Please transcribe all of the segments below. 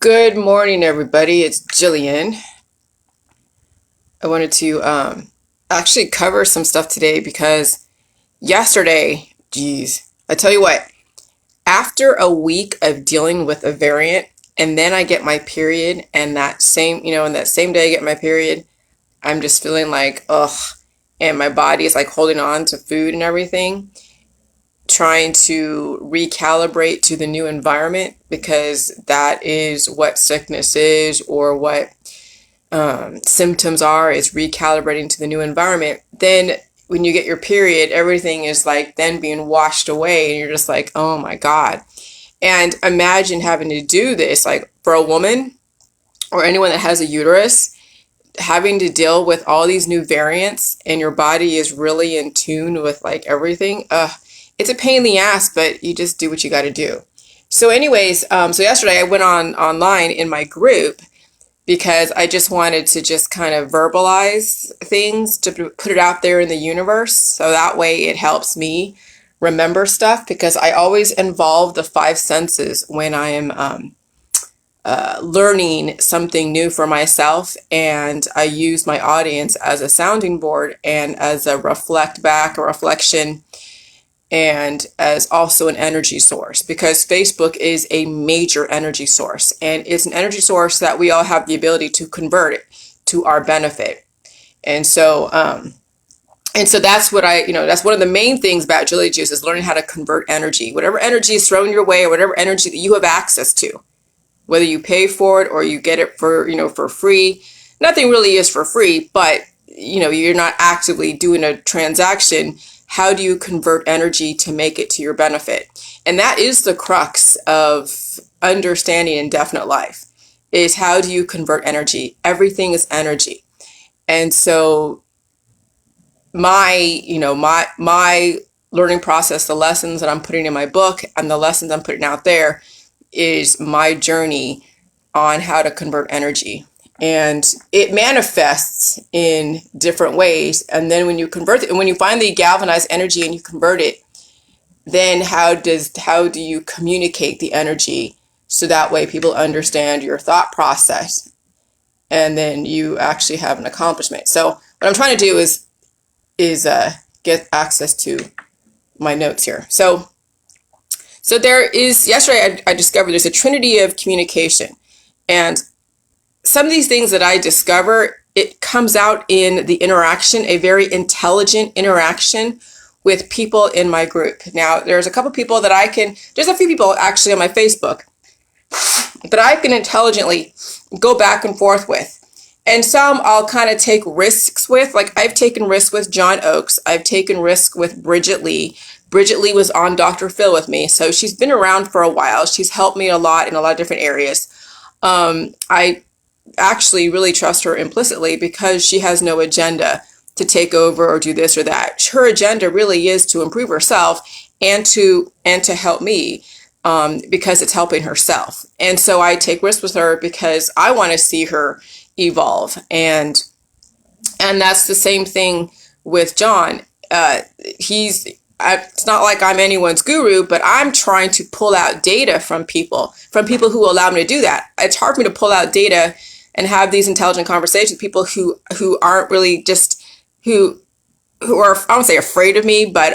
Good morning, everybody. It's Jillian. I wanted to actually cover some stuff today because yesterday, geez, I tell you what, after a week of dealing with a variant, and then I get my period, and that same day I get my period, I'm just feeling like, ugh, and my body is like holding on to food and everything, trying to recalibrate to the new environment because that is what sickness is or what symptoms are, is recalibrating to the new environment. Then when you get your period, everything is like then being washed away and you're just like, oh my God. And imagine having to do this, like for a woman or anyone that has a uterus, having to deal with all these new variants and your body is really in tune with like everything. It's a pain in the ass, but you just do what you got to do. So anyways, so yesterday I went online in my group because I just wanted to just kind of verbalize things to put it out there in the universe. So that way it helps me remember stuff because I always involve the five senses when I am learning something new for myself. And I use my audience as a sounding board and as a reflection and as also an energy source, because Facebook is a major energy source and it's an energy source that we all have the ability to convert it to our benefit. And so that's what that's one of the main things about Jilly Juice is learning how to convert energy, whatever energy is thrown your way or whatever energy that you have access to, whether you pay for it or you get it for free. Nothing really is for free, but you're not actively doing a transaction. How do you convert energy to make it to your benefit? And that is the crux of understanding indefinite life, is how do you convert energy? Everything is energy. And so my learning process, the lessons that I'm putting in my book and the lessons I'm putting out there is my journey on how to convert energy. And it manifests in different ways. And then when you convert it, and when you finally galvanize energy and you convert it, then how do you communicate the energy so that way people understand your thought process and then you actually have an accomplishment. So what I'm trying to do is get access to my notes here. So there is, yesterday I discovered there's a trinity of communication. And some of these things that I discover, it comes out in the interaction, a very intelligent interaction with people in my group. Now, there's a couple people there's a few people actually on my Facebook that I can intelligently go back and forth with. And some I'll kind of take risks with. Like I've taken risks with John Oakes. I've taken risks with Bridget Lee. Bridget Lee was on Dr. Phil with me. So she's been around for a while. She's helped me a lot in a lot of different areas. I actually really trust her implicitly because she has no agenda to take over or do this or that. Her agenda really is to improve herself and to help me because it's helping herself. And so I take risks with her because I want to see her evolve. And that's the same thing with John. It's not like I'm anyone's guru, but I'm trying to pull out data from people who allow me to do that. It's hard for me to pull out data and have these intelligent conversations with people who aren't really just, who are, I don't say afraid of me, but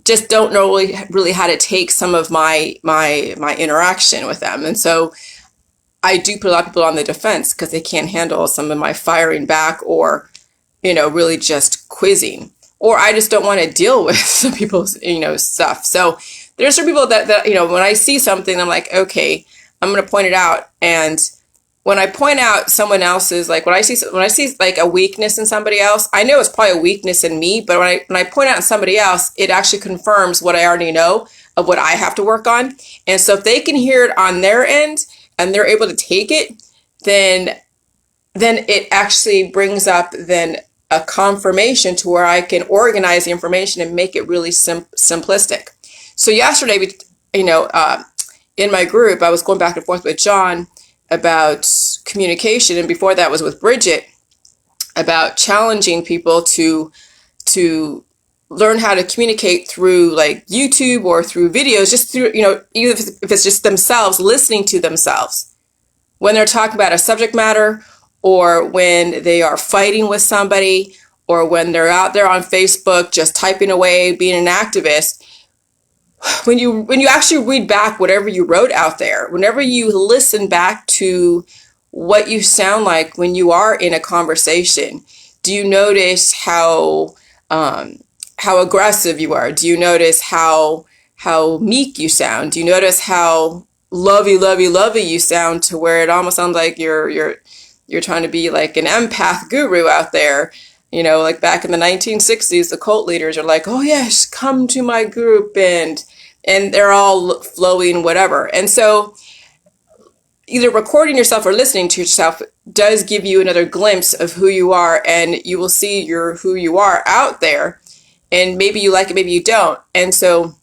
just don't know really how to take some of my interaction with them. And so I do put a lot of people on the defense because they can't handle some of my firing back or, really just quizzing. Or I just don't want to deal with some people's, stuff. So there's some people that, when I see something, I'm like, okay, I'm going to point it out. And when I point out someone else's, like when I see like a weakness in somebody else, I know it's probably a weakness in me, but when I point out in somebody else, it actually confirms what I already know of what I have to work on. And so if they can hear it on their end and they're able to take it, then it actually brings up then a confirmation to where I can organize the information and make it really simplistic. So yesterday, in my group, I was going back and forth with John about communication, and before that was with Bridget about challenging people to learn how to communicate through like YouTube or through videos, just through, even if it's just themselves listening to themselves. when they're talking about a subject matter, or when they are fighting with somebody, or when they're out there on Facebook just typing away, being an activist. When you actually read back whatever you wrote out there, whenever you listen back to what you sound like when you are in a conversation, do you notice how aggressive you are? Do you notice how meek you sound? Do you notice how lovey you sound, to where it almost sounds like you're trying to be like an empath guru out there? You know, like back in the 1960s, the cult leaders are like, "Oh yes, come to my group," and they're all flowing whatever. And so either recording yourself or listening to yourself does give you another glimpse of who you are, and you will see who you are out there, and maybe you like it, maybe you don't. And so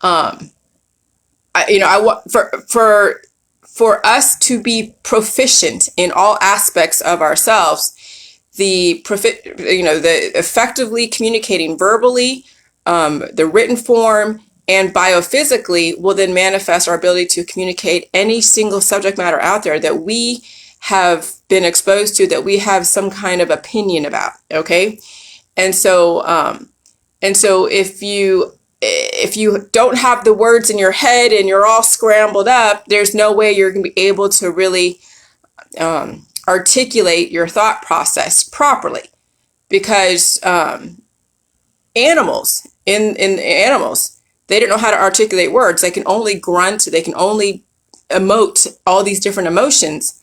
I want for us to be proficient in all aspects of ourselves, the effectively communicating verbally, the written form, and biophysically will then manifest our ability to communicate any single subject matter out there that we have been exposed to, that we have some kind of opinion about. Okay. And so if you don't have the words in your head and you're all scrambled up, there's no way you're going to be able to really articulate your thought process properly, because animals, they don't know how to articulate words. They can only grunt, they can only emote all these different emotions.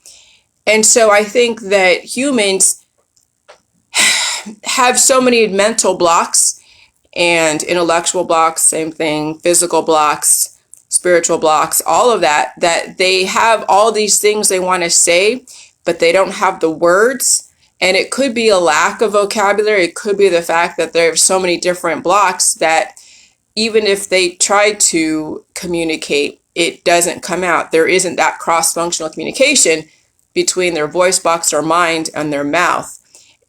And so I think that humans have so many mental blocks and intellectual blocks, same thing, physical blocks, spiritual blocks, all of that they have all these things they want to say, but they don't have the words. And it could be a lack of vocabulary. It could be the fact that there are so many different blocks that even if they try to communicate, it doesn't come out. There isn't that cross-functional communication between their voice box or mind and their mouth.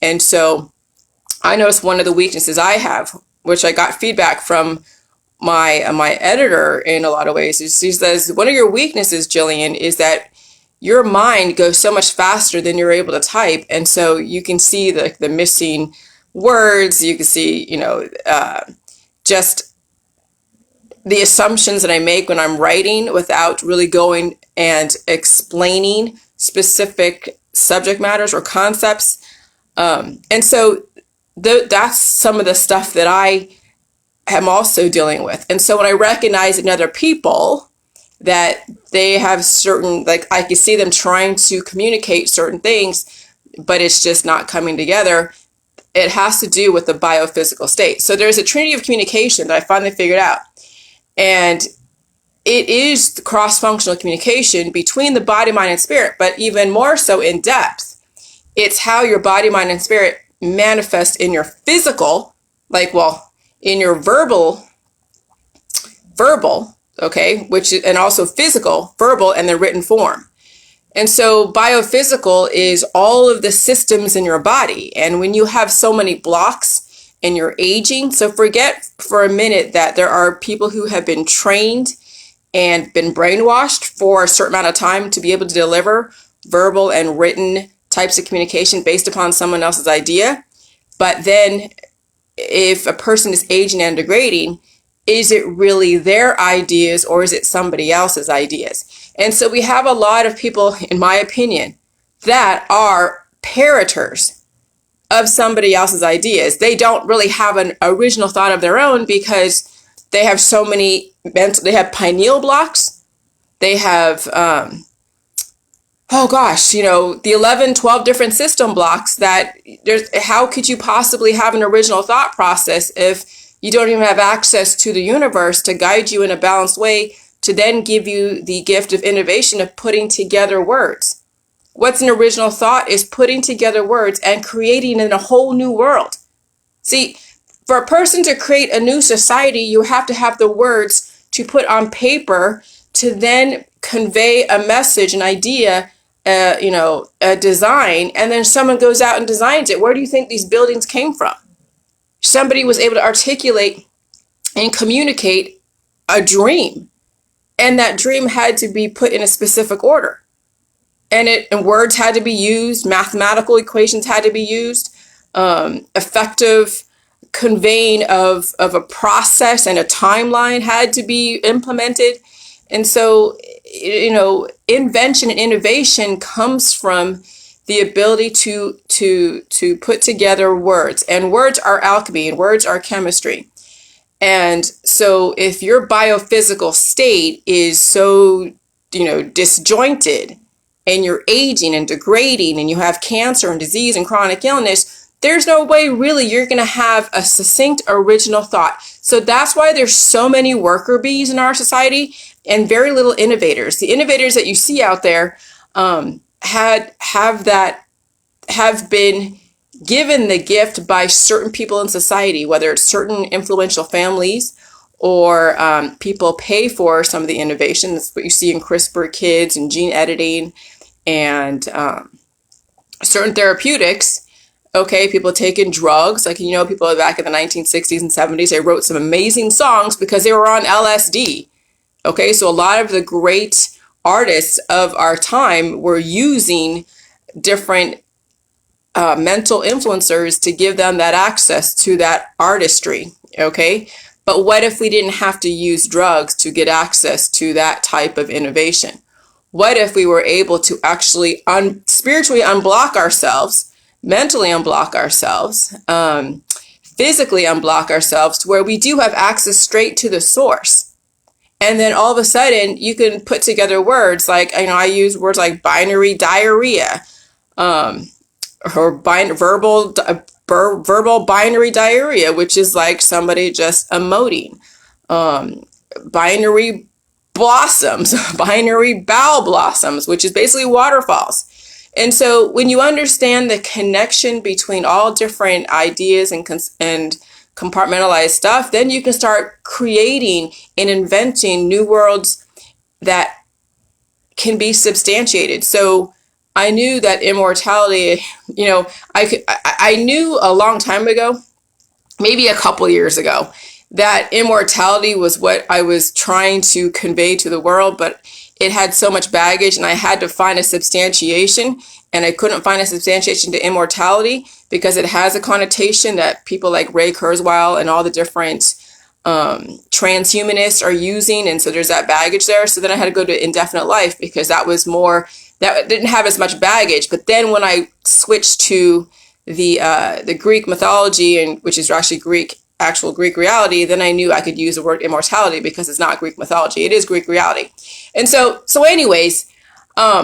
And so I noticed one of the weaknesses I have, which I got feedback from my editor in a lot of ways, is he says, one of your weaknesses, Jillian, is that your mind goes so much faster than you're able to type. And so you can see the missing words. You can see, just the assumptions that I make when I'm writing without really going and explaining specific subject matters or concepts. And so that's some of the stuff that I am also dealing with. And so when I recognize in other people that they have certain, like I can see them trying to communicate certain things, but it's just not coming together, it has to do with the biophysical state. So there's a trinity of communication that I finally figured out. And it is the cross-functional communication between the body, mind, and spirit, but even more so in depth. It's how your body, mind, and spirit manifest in your physical, in your verbal, okay, and also physical, verbal, and the written form. And so biophysical is all of the systems in your body. And when you have so many blocks and you're aging, so forget for a minute that there are people who have been trained and been brainwashed for a certain amount of time to be able to deliver verbal and written types of communication based upon someone else's idea. But then if a person is aging and degrading, is it really their ideas or is it somebody else's ideas? And so we have a lot of people, in my opinion, that are parroters of somebody else's ideas. They don't really have an original thought of their own because they have so many they have pineal blocks. They have, the 11, 12 different system blocks that how could you possibly have an original thought process if you don't even have access to the universe to guide you in a balanced way to then give you the gift of innovation of putting together words? What's an original thought is putting together words and creating in a whole new world. See, for a person to create a new society, you have to have the words to put on paper to then convey a message, an idea, a design, and then someone goes out and designs it. Where do you think these buildings came from? Somebody was able to articulate and communicate a dream, and that dream had to be put in a specific order. and words had to be used, mathematical equations had to be used, effective conveying of a process and a timeline had to be implemented. And so, invention and innovation comes from the ability to put together words, and words are alchemy and words are chemistry. And so if your biophysical state is so, disjointed, and you're aging and degrading and you have cancer and disease and chronic illness, there's no way really you're going to have a succinct original thought. So that's why there's so many worker bees in our society and very little innovators. The innovators that you see out there have been given the gift by certain people in society, whether it's certain influential families or people pay for some of the innovations. That's what you see in CRISPR kids and gene editing and certain therapeutics. Okay, people taking drugs, like, people back in the 1960s and 70s, they wrote some amazing songs because they were on LSD. Okay, so a lot of the great artists of our time were using different mental influencers to give them that access to that artistry. Okay, but what if we didn't have to use drugs to get access to that type of innovation? What if we were able to actually spiritually unblock ourselves, mentally unblock ourselves, physically unblock ourselves to where we do have access straight to the source? And then all of a sudden you can put together words like, I use words like binary diarrhea, or verbal binary diarrhea, which is like somebody just emoting, binary blossoms, binary bowel blossoms, which is basically waterfalls. And so when you understand the connection between all different ideas and compartmentalized stuff, then you can start creating and inventing new worlds that can be substantiated. So I knew that immortality, I knew a long time ago, maybe a couple years ago, that immortality was what I was trying to convey to the world, but it had so much baggage and I had to find a substantiation, and I couldn't find a substantiation to immortality because it has a connotation that people like Ray Kurzweil and all the different transhumanists are using. And so there's that baggage there. So then I had to go to indefinite life because that didn't have as much baggage. But then when I switched to the Greek mythology, and which is actually actual Greek reality, then I knew I could use the word immortality because it's not Greek mythology. It is Greek reality. And so anyways, I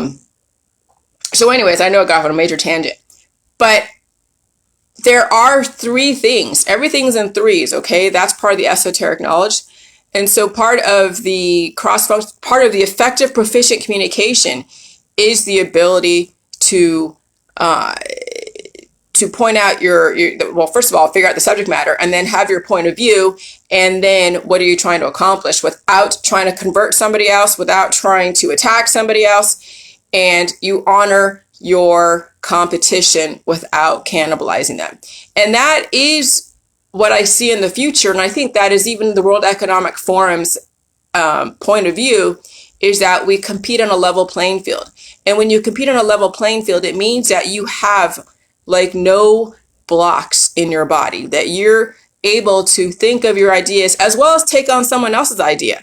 know I got on a major tangent, but there are three things. Everything's in threes. Okay. That's part of the esoteric knowledge. And so part of the effective proficient communication is the ability to point out well, first of all, figure out the subject matter and then have your point of view. And then what are you trying to accomplish without trying to convert somebody else, without trying to attack somebody else. And you honor your competition without cannibalizing them. And that is what I see in the future. And I think that is even the World Economic Forum's point of view, is that we compete on a level playing field. And when you compete on a level playing field, it means that you have like no blocks in your body, that you're able to think of your ideas as well as take on someone else's idea.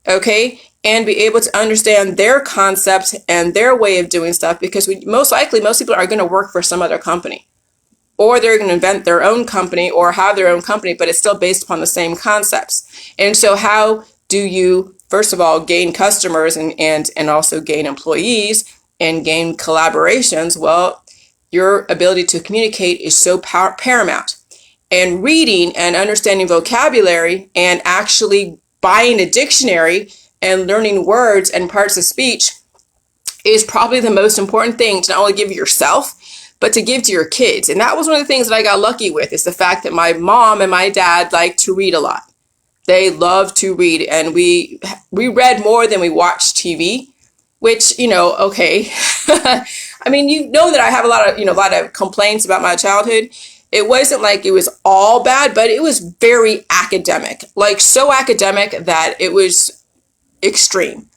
Okay. And be able to understand their concepts and their way of doing stuff, because most people are going to work for some other company, or they're going to invent their own company or have their own company, but it's still based upon the same concepts. And so how do you, first of all, gain customers and also gain employees and gain collaborations? Well, your ability to communicate is so paramount. And reading and understanding vocabulary and actually buying a dictionary and learning words and parts of speech is probably the most important thing to not only give yourself, but to give to your kids. And that was one of the things that I got lucky with, is the fact that my mom and my dad like to read a lot. They love to read, and we read more than we watched TV, which, okay. I mean, that I have a lot of complaints about my childhood. It wasn't like it was all bad, but it was very academic, like so academic that it was extreme.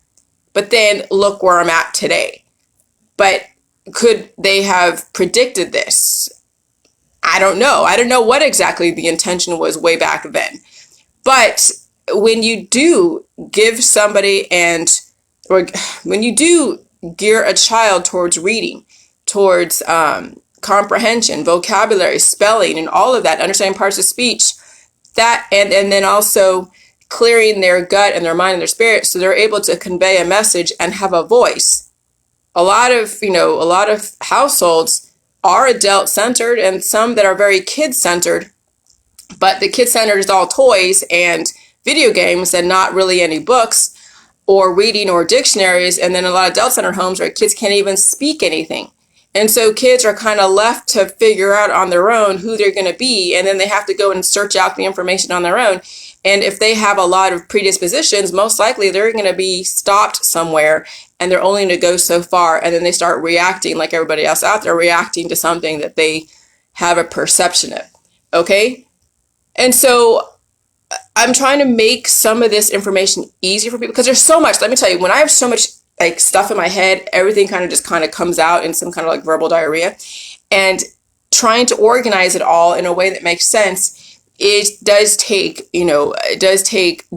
But then look where I'm at today. But could they have predicted this? I don't know. I don't know what exactly the intention was way back then. But when you do give somebody or when you do gear a child towards reading, towards comprehension, vocabulary, spelling, and all of that, understanding parts of speech, that and then also clearing their gut and their mind and their spirit so they're able to convey a message and have a voice. A lot of households are adult centered and some that are very kid centered, but the kid centered is all toys and video games and not really any books or reading or dictionaries. And then a lot of adult centered homes where kids can't even speak anything. And so kids are kind of left to figure out on their own who they're going to be. And then they have to go and search out the information on their own. And if they have a lot of predispositions, most likely they're going to be stopped somewhere and they're only going to go so far. And then they start reacting like everybody else out there, reacting to something that they have a perception of. Okay? And so I'm trying to make some of this information easier for people because there's so much. Let me tell you, when I have so much like stuff in my head, everything kind of comes out in some kind of like verbal diarrhea, and trying to organize it all in a way that makes sense. It does take,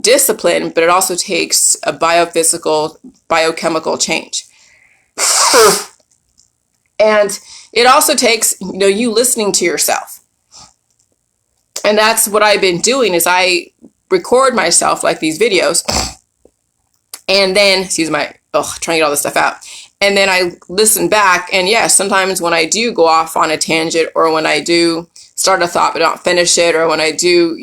discipline, but it also takes a biochemical change. And it also takes, you listening to yourself. And that's what I've been doing is I record myself like these videos and then, trying to get all this stuff out. And then I listen back. And yes, sometimes when I do go off on a tangent or when I do start a thought but don't finish it, or when I do,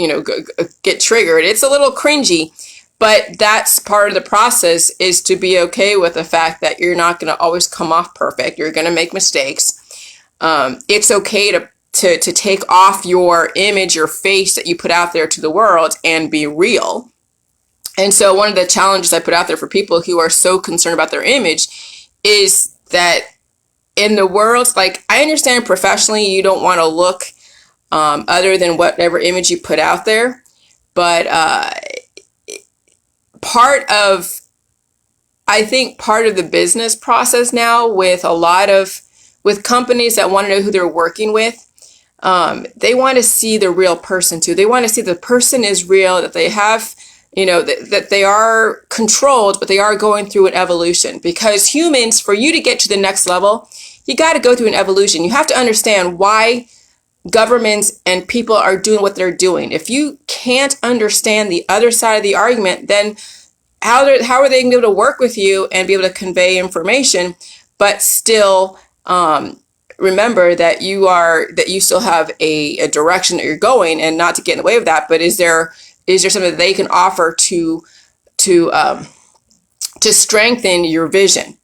get triggered, it's a little cringy. But that's part of the process, is to be okay with the fact that you're not going to always come off perfect. You're going to make mistakes. It's okay to take off your image, your face that you put out there to the world and be real. And so one of the challenges I put out there for people who are so concerned about their image is that in the world, like, I understand professionally you don't want to look other than whatever image you put out there. But part of the business process now with with companies that want to know who they're working with, they want to see the real person too. They want to see the person is real, that they have, that they are controlled, but they are going through an evolution. Because humans, for you to get to the next level, you got to go through an evolution. You have to understand why governments and people are doing what they're doing. If you can't understand the other side of the argument, then how are they going to be able to work with you and be able to convey information, but still remember that you still have a direction that you're going, and not to get in the way of that. But is there something that they can offer to strengthen your vision?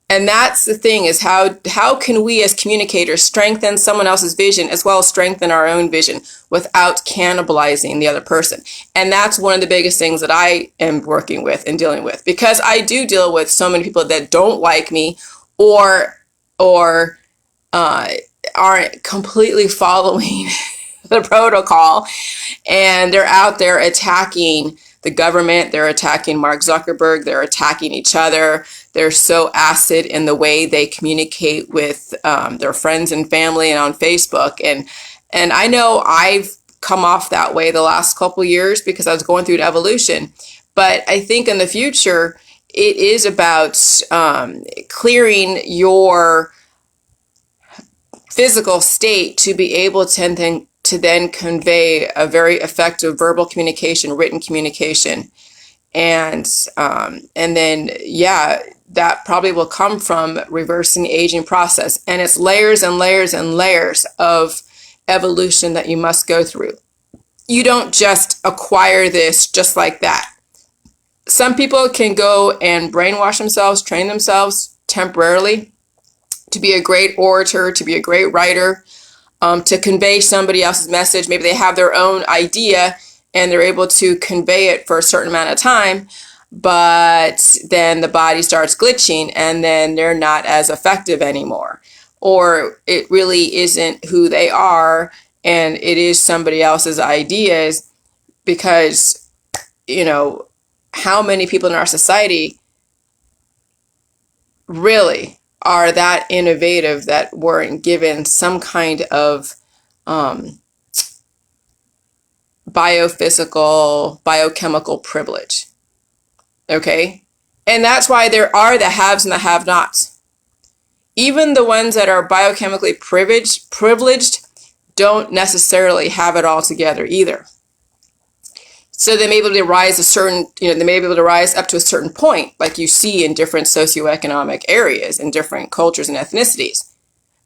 And that's the thing, is how can we as communicators strengthen someone else's vision as well as strengthen our own vision without cannibalizing the other person? And that's one of the biggest things that I am working with and dealing with, because I do deal with so many people that don't like me or aren't completely following the protocol, and they're out there attacking the government, they're attacking Mark Zuckerberg, they're attacking each other. They're so acid in the way they communicate with their friends and family and on Facebook. And I know I've come off that way the last couple of years because I was going through an evolution. But I think in the future, it is about clearing your physical state to be able to then convey a very effective verbal communication, written communication. And then, that probably will come from reversing the aging process. And it's layers and layers and layers of evolution that you must go through. You don't just acquire this just like that. Some people can go and brainwash themselves, train themselves temporarily to be a great orator, to be a great writer, to convey somebody else's message. Maybe they have their own idea and they're able to convey it for a certain amount of time, but then the body starts glitching and then they're not as effective anymore. Or it really isn't who they are and it is somebody else's ideas, because, how many people in our society really are that innovative that weren't given some kind of biophysical, biochemical privilege. Okay? And that's why there are the haves and the have-nots. Even the ones that are biochemically privileged don't necessarily have it all together either. So they may be able to rise they may be able to rise up to a certain point, like you see in different socioeconomic areas and different cultures and ethnicities.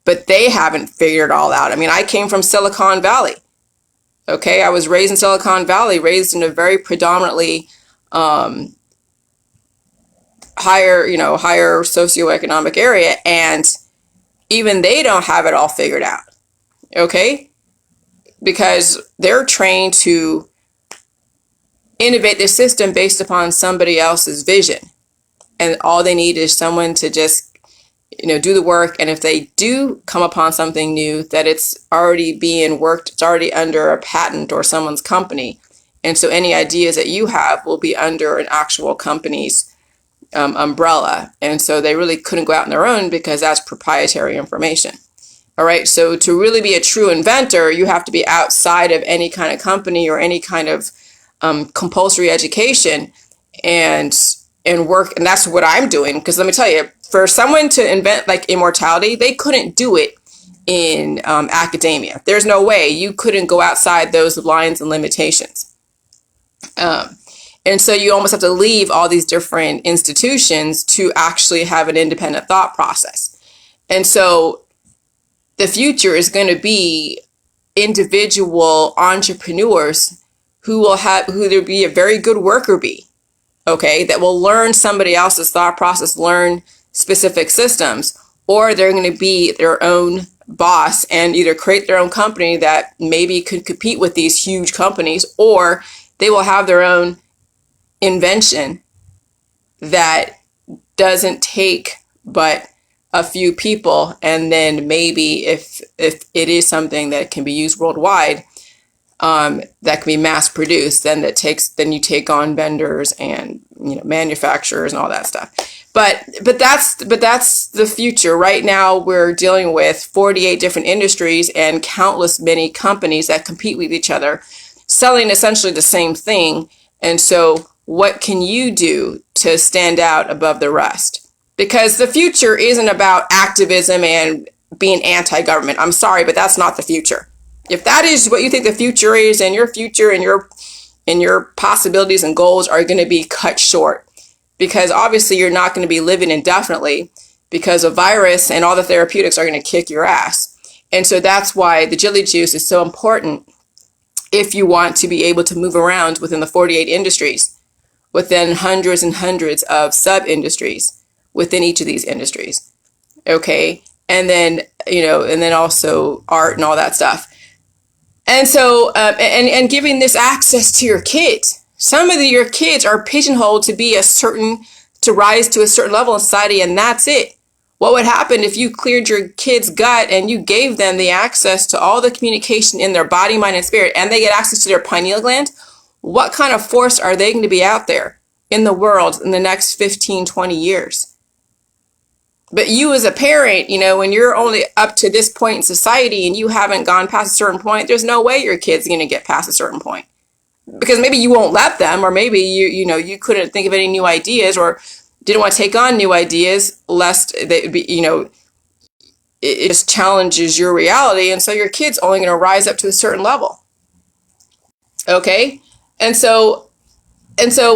But they haven't figured it all out. I mean, I came from Silicon Valley. Okay, I was raised in Silicon Valley, raised in a very predominantly higher socioeconomic area, and even they don't have it all figured out. Okay, because they're trained to innovate their system based upon somebody else's vision, and all they need is someone to just do the work. And if they do come upon something new, that it's already being worked, it's already under a patent or someone's company, and so any ideas that you have will be under an actual company's umbrella, and so they really couldn't go out on their own because that's proprietary information. All right, so to really be a true inventor, you have to be outside of any kind of company or any kind of compulsory education and work. And that's what I'm doing, because let me tell you, for someone to invent like immortality, they couldn't do it in academia. There's no way. You couldn't go outside those lines and limitations. And so you almost have to leave all these different institutions to actually have an independent thought process. And so the future is going to be individual entrepreneurs who there be a very good worker bee, okay, that will learn somebody else's thought process, learn specific systems, or they're going to be their own boss and either create their own company that maybe could compete with these huge companies, or they will have their own invention that doesn't take but a few people, and then maybe if it is something that can be used worldwide, that can be mass produced, then you take on vendors and manufacturers and all that stuff. But that's the future. Right now we're dealing with 48 different industries and countless many companies that compete with each other, selling essentially the same thing. And so what can you do to stand out above the rest? Because the future isn't about activism and being anti-government. I'm sorry, but that's not the future. If that is what you think the future is, and your future and your possibilities and goals are going to be cut short, because obviously you're not going to be living indefinitely, because a virus and all the therapeutics are going to kick your ass. And so that's why the Jilly juice is so important if you want to be able to move around within the 48 industries, within hundreds and hundreds of sub-industries within each of these industries. Okay. And then, and then also art and all that stuff. And so, and giving this access to your kids. Some of your kids are pigeonholed to rise to a certain level in society, and that's it. What would happen if you cleared your kid's gut and you gave them the access to all the communication in their body, mind, and spirit, and they get access to their pineal gland? What kind of force are they going to be out there in the world in the next 15, 20 years? But you as a parent, when you're only up to this point in society and you haven't gone past a certain point, there's no way your kid's going to get past a certain point. Because maybe you won't let them, or maybe you couldn't think of any new ideas, or didn't want to take on new ideas lest they be, it just challenges your reality. And so your kid's only going to rise up to a certain level. Okay? And so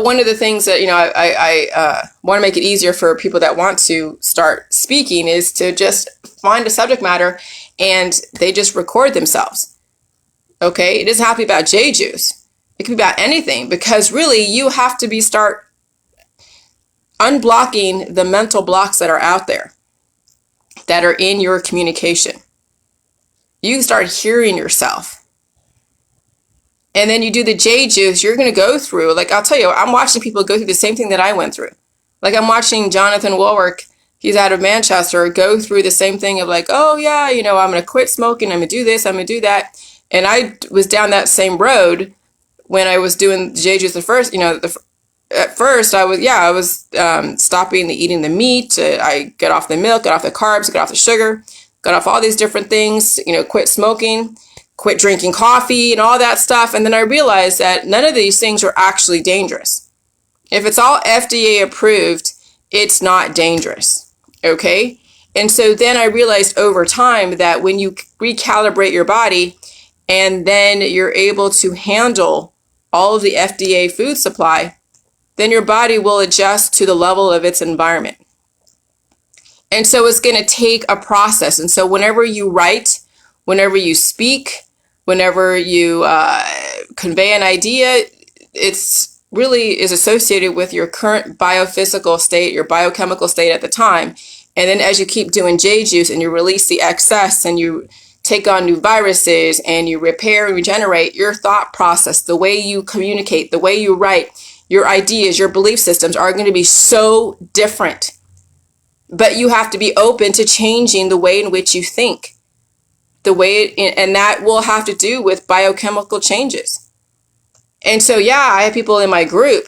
one of the things that, I want to make it easier for people that want to start speaking is to just find a subject matter and they just record themselves. Okay? It doesn't have to be about J juice. It can be about anything, because really you have to start unblocking the mental blocks that are out there, that are in your communication. You start hearing yourself. And then you do the J juice, you're going to go through, like I'll tell you, I'm watching people go through the same thing that I went through. Like I'm watching Jonathan Woolwork, he's out of Manchester, go through the same thing of like, oh yeah, I'm going to quit smoking, I'm going to do this, I'm going to do that. And I was down that same road when I was doing J juice the first, at first I was stopping eating the meat. I got off the milk, got off the carbs, got off the sugar, got off all these different things, quit smoking, quit drinking coffee and all that stuff. And then I realized that none of these things are actually dangerous. If it's all FDA approved, it's not dangerous. Okay. And so then I realized over time that when you recalibrate your body and then you're able to handle all of the FDA food supply, then your body will adjust to the level of its environment. And so it's going to take a process. And so whenever you write, whenever you speak, whenever you convey an idea, it's really is associated with your current biophysical state, your biochemical state at the time. And then as you keep doing J juice and you release the excess and you take on new viruses and you repair and regenerate, your thought process, the way you communicate, the way you write, your ideas, your belief systems are going to be so different. But you have to be open to changing the way in which you think. And that will have to do with biochemical changes. And so, I have people in my group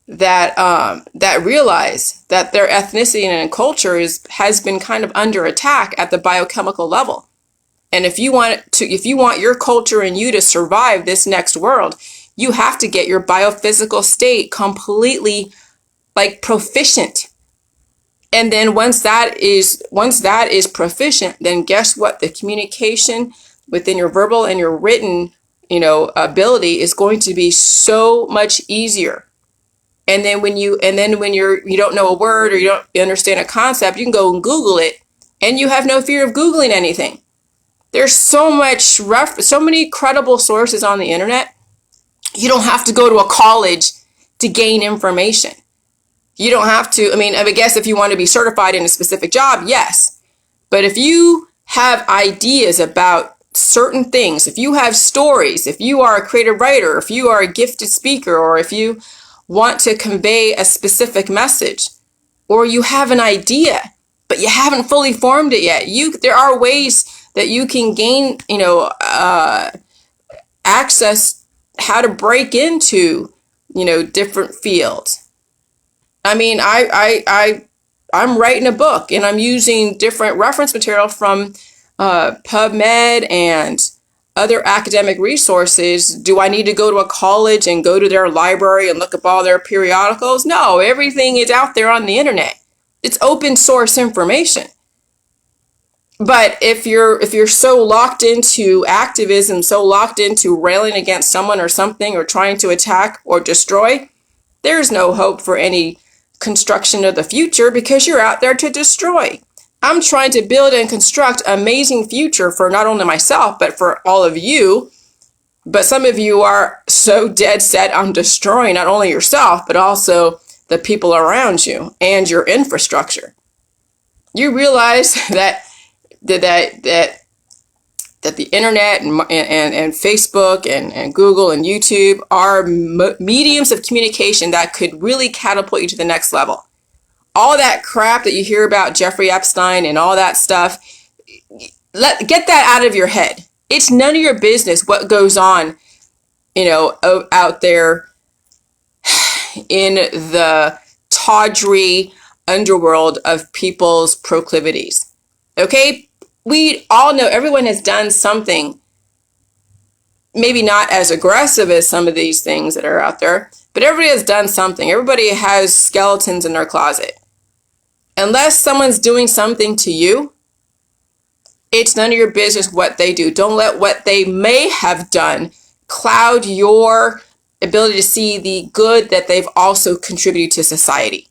that realize that their ethnicity and culture has been kind of under attack at the biochemical level. And if you want your culture and you to survive this next world, you have to get your biophysical state completely proficient. And then once that is proficient, then guess what? The communication within your verbal and your written, ability is going to be so much easier. And then when you don't know a word or you don't understand a concept, you can go and Google it, and you have no fear of Googling anything. There's so many credible sources on the internet. You don't have to go to a college to gain information. You don't have to, I guess if you want to be certified in a specific job, yes. But if you have ideas about certain things, if you have stories, if you are a creative writer, if you are a gifted speaker, or if you want to convey a specific message, or you have an idea, but you haven't fully formed it yet, there are ways that you can gain, access, how to break into, different fields. I'm writing a book and I'm using different reference material from PubMed and other academic resources. Do I need to go to a college and go to their library and look up all their periodicals? No, everything is out there on the internet. It's open source information. But if you're so locked into activism, so locked into railing against someone or something or trying to attack or destroy, there's no hope for any construction of the future because you're out there to destroy. I'm trying to build and construct an amazing future for not only myself, but for all of you. But some of you are so dead set on destroying not only yourself, but also the people around you and your infrastructure. You realize that the internet and Facebook and Google and YouTube are mediums of communication that could really catapult you to the next level. All that crap that you hear about Jeffrey Epstein and all that stuff, get that out of your head. It's none of your business what goes on, out there in the tawdry underworld of people's proclivities. Okay? We all know everyone has done something, maybe not as aggressive as some of these things that are out there, but everybody has done something. Everybody has skeletons in their closet. Unless someone's doing something to you, it's none of your business what they do. Don't let what they may have done cloud your ability to see the good that they've also contributed to society.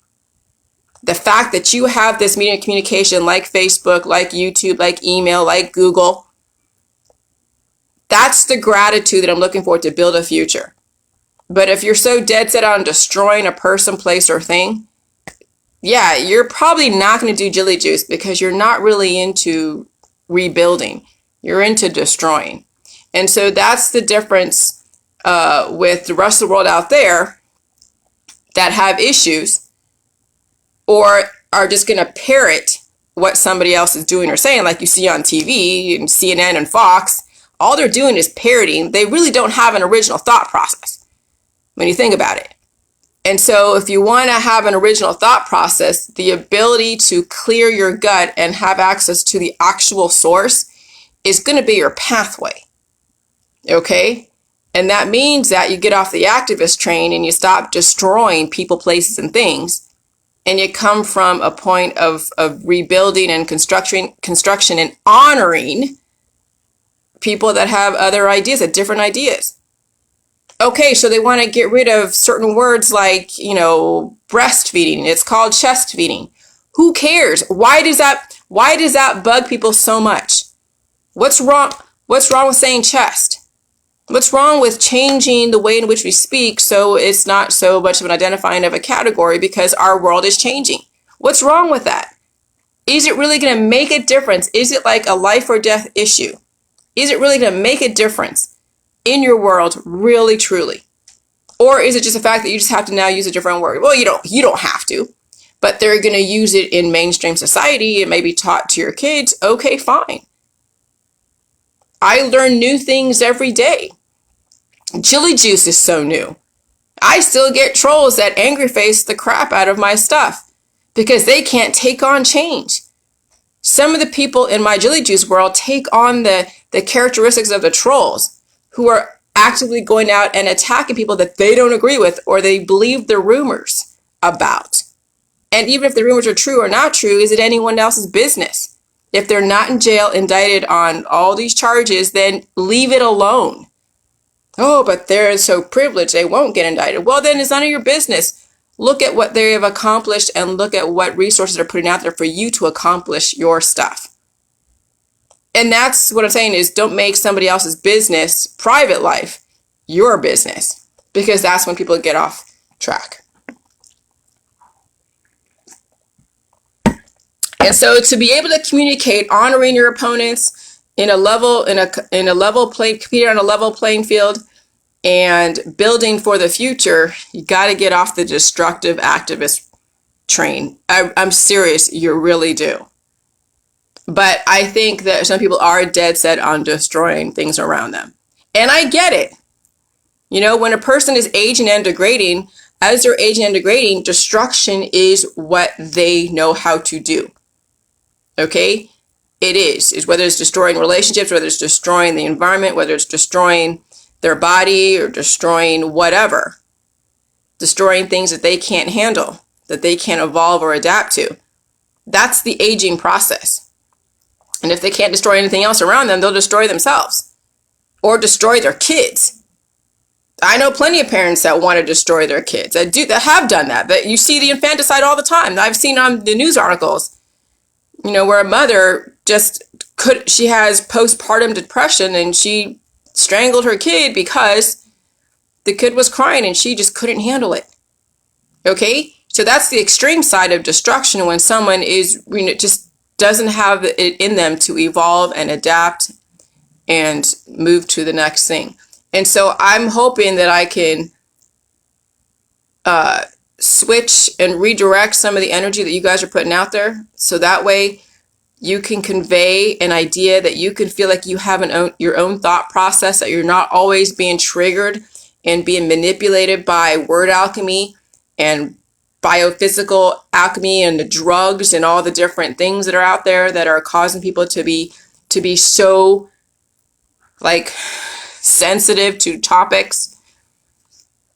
The fact that you have this medium of communication like Facebook, like YouTube, like email, like Google, that's the gratitude that I'm looking for to build a future. But if you're so dead set on destroying a person, place, or thing, you're probably not going to do Jilly Juice because you're not really into rebuilding. You're into destroying. And so that's the difference with the rest of the world out there that have issues or are just going to parrot what somebody else is doing or saying, like you see on TV and CNN and Fox. All they're doing is parroting. They really don't have an original thought process when you think about it. And so if you want to have an original thought process, the ability to clear your gut and have access to the actual source is going to be your pathway. Okay? And that means that you get off the activist train and you stop destroying people, places, and things. And you come from a point of rebuilding and construction and honoring people that have other ideas, that different ideas. Okay, so they want to get rid of certain words like, breastfeeding. It's called chest feeding. Who cares? Why does that bug people so much? What's wrong with saying chest? What's wrong with changing the way in which we speak so it's not so much of an identifying of a category because our world is changing? What's wrong with that? Is it really going to make a difference? Is it like a life or death issue? Is it really going to make a difference in your world, really, truly? Or is it just a fact that you just have to now use a different word? Well, you don't have to, but they're going to use it in mainstream society. It may be taught to your kids. Okay, fine. I learn new things every day. Jilly juice is so new. I still get trolls that angry face the crap out of my stuff because they can't take on change. Some of the people in my Jilly juice world take on the characteristics of the trolls who are actively going out and attacking people that they don't agree with or they believe the rumors about. And even if the rumors are true or not true, is it anyone else's business? If they're not in jail, indicted on all these charges, then leave it alone. Oh, but they're so privileged, they won't get indicted. Well, then it's none of your business. Look at what they have accomplished and look at what resources are putting out there for you to accomplish your stuff. And that's what I'm saying is don't make somebody else's business, private life, your business, because that's when people get off track. And so to be able to communicate, honoring your opponents competing on a level playing field and building for the future, you got to get off the destructive activist train. I'm serious, you really do. But I think that some people are dead set on destroying things around them. And I get it. When a person is aging and degrading, as they're aging and degrading, destruction is what they know how to do. Okay? It is whether it's destroying relationships, whether it's destroying the environment, whether it's destroying their body or destroying whatever. Destroying things that they can't handle, that they can't evolve or adapt to. That's the aging process. And if they can't destroy anything else around them, they'll destroy themselves or destroy their kids. I know plenty of parents that want to destroy their kids that have done that. But you see the infanticide all the time. I've seen on the news articles, where a mother she has postpartum depression and she strangled her kid because the kid was crying and she just couldn't handle it. Okay? So that's the extreme side of destruction when someone is just doesn't have it in them to evolve and adapt and move to the next thing. And so I'm hoping that I can switch and redirect some of the energy that you guys are putting out there. So that way you can convey an idea, that you can feel like you have your own thought process, that you're not always being triggered and being manipulated by word alchemy and biophysical alchemy and the drugs and all the different things that are out there that are causing people to be so sensitive to topics,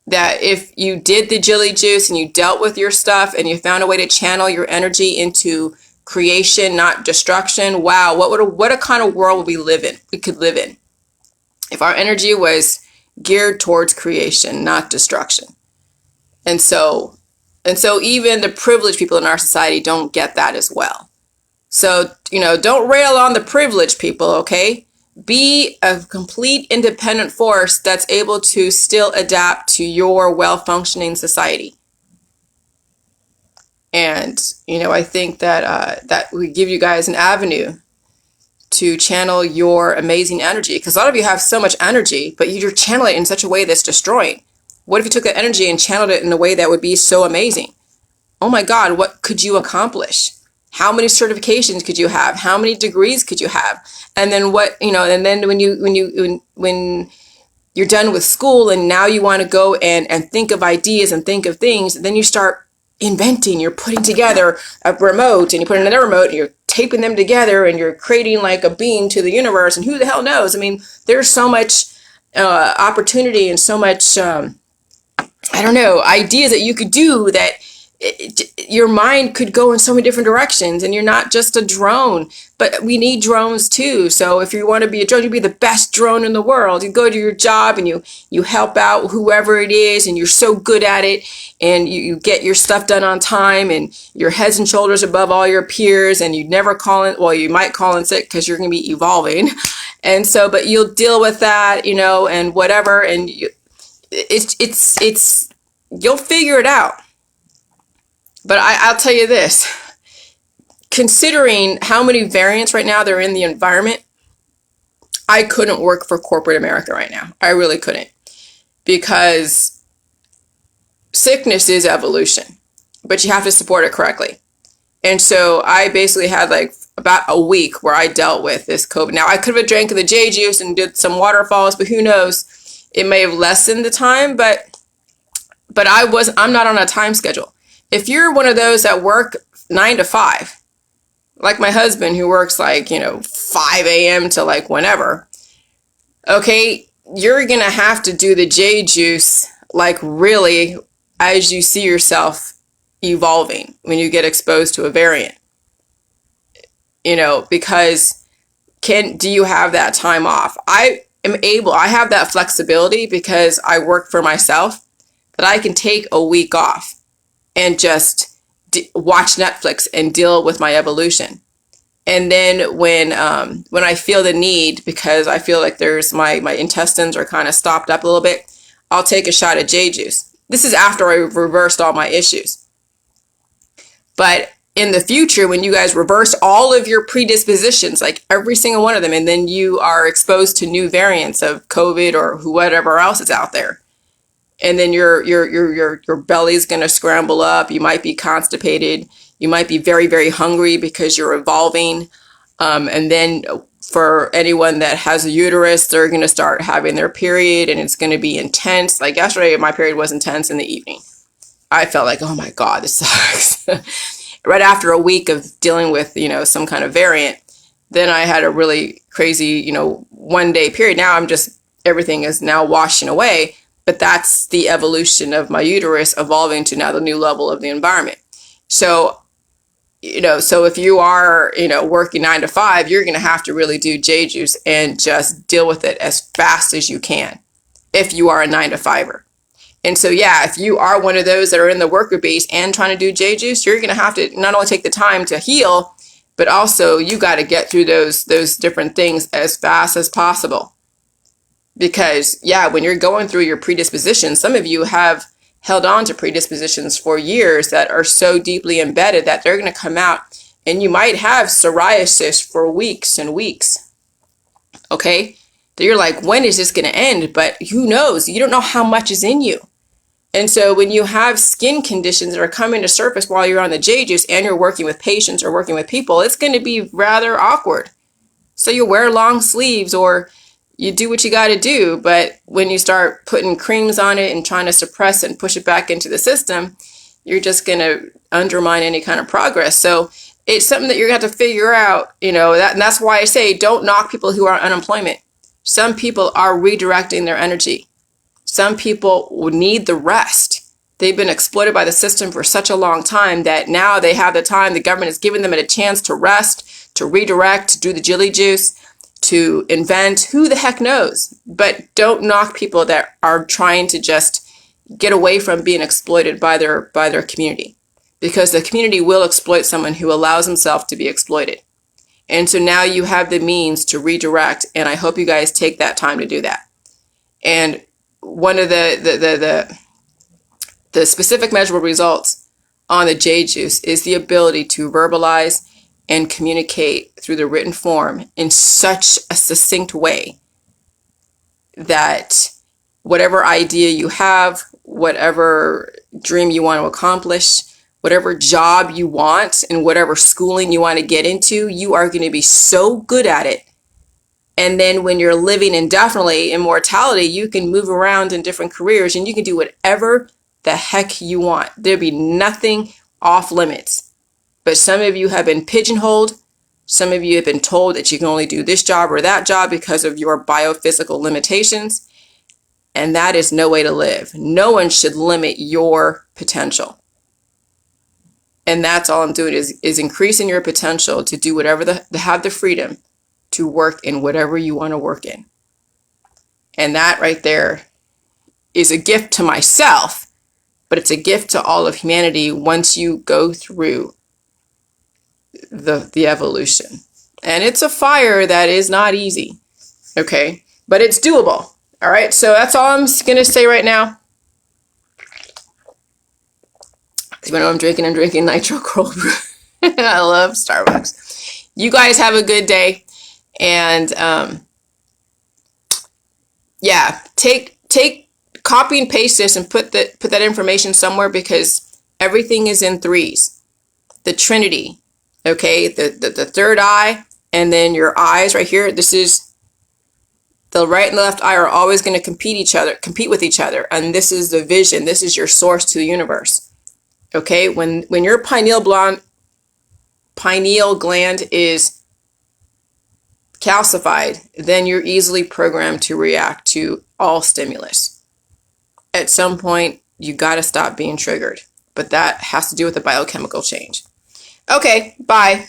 that if you did the Jilly juice and you dealt with your stuff and you found a way to channel your energy into creation, not destruction, wow, what a kind of world we could live in if our energy was geared towards creation, not destruction. And so even the privileged people in our society don't get that as well. So, don't rail on the privileged people, okay? Be a complete independent force that's able to still adapt to your well-functioning society. And, I think that we give you guys an avenue to channel your amazing energy. Because a lot of you have so much energy, but you're channeling it in such a way that's destroying. What if you took that energy and channeled it in a way that would be so amazing? Oh my God, what could you accomplish? How many certifications could you have? How many degrees could you have? And then and then when you you're done with school and now you want to go and think of ideas and think of things, then you start inventing. You're putting together a remote and you put in another remote and you're taping them together and you're creating like a being to the universe, and who the hell knows? I mean, there's so much opportunity and so much I don't know, ideas that you could do that your mind could go in so many different directions, and you're not just a drone. But we need drones too. So if you want to be a drone, you be the best drone in the world. You go to your job and you help out whoever it is, and you're so good at it, and you get your stuff done on time, and you're heads and shoulders above all your peers, and you never call in, well, you might call in sick because you're going to be evolving. And so, but you'll deal with that, and whatever, and it's you'll figure it out. But I'll tell you this, considering how many variants right now there are in the environment, I couldn't work for corporate America right now. I really couldn't, because sickness is evolution, but you have to support it correctly. And so I basically had like about a week where I dealt with this COVID. Now I could have drank the J juice and did some waterfalls, but who knows? It may have lessened the time, but I'm not on a time schedule. If you're one of those that work 9 to 5, like my husband who works like, 5 a.m. to like whenever, okay, you're going to have to do the J juice like really as you see yourself evolving when you get exposed to a variant, because do you have that time off? I have that flexibility because I work for myself, that I can take a week off and just watch Netflix and deal with my evolution. And then when I feel the need, because I feel like there's my intestines are kind of stopped up a little bit, I'll take a shot of J juice. This is after I reversed all my issues. But in the future, when you guys reverse all of your predispositions, like every single one of them, and then you are exposed to new variants of COVID or whatever else is out there, and then your belly's going to scramble up. You might be constipated. You might be very, very hungry because you're evolving. And then for anyone that has a uterus, they're going to start having their period, and it's going to be intense. Like yesterday, my period was intense in the evening. I felt like, oh my God, this sucks. Right after a week of dealing with, some kind of variant, then I had a really crazy, 1 day period. Now everything is now washing away. But that's the evolution of my uterus evolving to now the new level of the environment. So, so if you are, working 9 to 5, you're going to have to really do J juice and just deal with it as fast as you can if you are a 9 to 5er. And so, yeah, if you are one of those that are in the worker base and trying to do J juice, you're going to have to not only take the time to heal, but also you got to get through those different things as fast as possible. Because, yeah, when you're going through your predispositions, some of you have held on to predispositions for years that are so deeply embedded that they're going to come out, and you might have psoriasis for weeks and weeks. Okay? That you're like, when is this going to end? But who knows? You don't know how much is in you. And so when you have skin conditions that are coming to surface while you're on the J juice and you're working with patients or working with people, it's going to be rather awkward. So you wear long sleeves or you do what you got to do, but when you start putting creams on it and trying to suppress it and push it back into the system, you're just going to undermine any kind of progress. So it's something that you're going to have to figure out, and that's why I say don't knock people who are on unemployment. Some people are redirecting their energy. Some people need the rest. They've been exploited by the system for such a long time that now they have the time. The government is giving them a chance to rest, to redirect, to do the Jilly juice, to invent, who the heck knows. But don't knock people that are trying to just get away from being exploited by their community, because the community will exploit someone who allows himself to be exploited. And so now you have the means to redirect, and I hope you guys take that time to do that. And one of the specific measurable results on the J juice is the ability to verbalize and communicate through the written form in such a succinct way that whatever idea you have, whatever dream you want to accomplish, whatever job you want, and whatever schooling you want to get into, you are going to be so good at it And then when you're living indefinitely in mortality, you can move around in different careers and you can do whatever the heck you want. There'll be nothing off limits. But some of you have been pigeonholed. Some of you have been told that you can only do this job or that job because of your biophysical limitations. And that is no way to live. No one should limit your potential. And that's all I'm doing is increasing your potential to do whatever, to have the freedom to work in whatever you want to work in. And that right there is a gift to myself, but it's a gift to all of humanity once you go through the evolution. And it's a fire that is not easy, okay? But it's doable, all right? So that's all I'm going to say right now. Even though I'm drinking Nitro Cold Brew. I love Starbucks. You guys have a good day. And yeah, take copy and paste this and put that information somewhere, because everything is in threes. The Trinity, okay, the third eye, and then your eyes right here. This is the right and the left eye are always going to compete with each other, and this is the vision. This is your source to the universe. Okay, when your pineal gland is calcified, then you're easily programmed to react to all stimulus. At some point, you got to stop being triggered, but that has to do with the biochemical change. Okay, bye.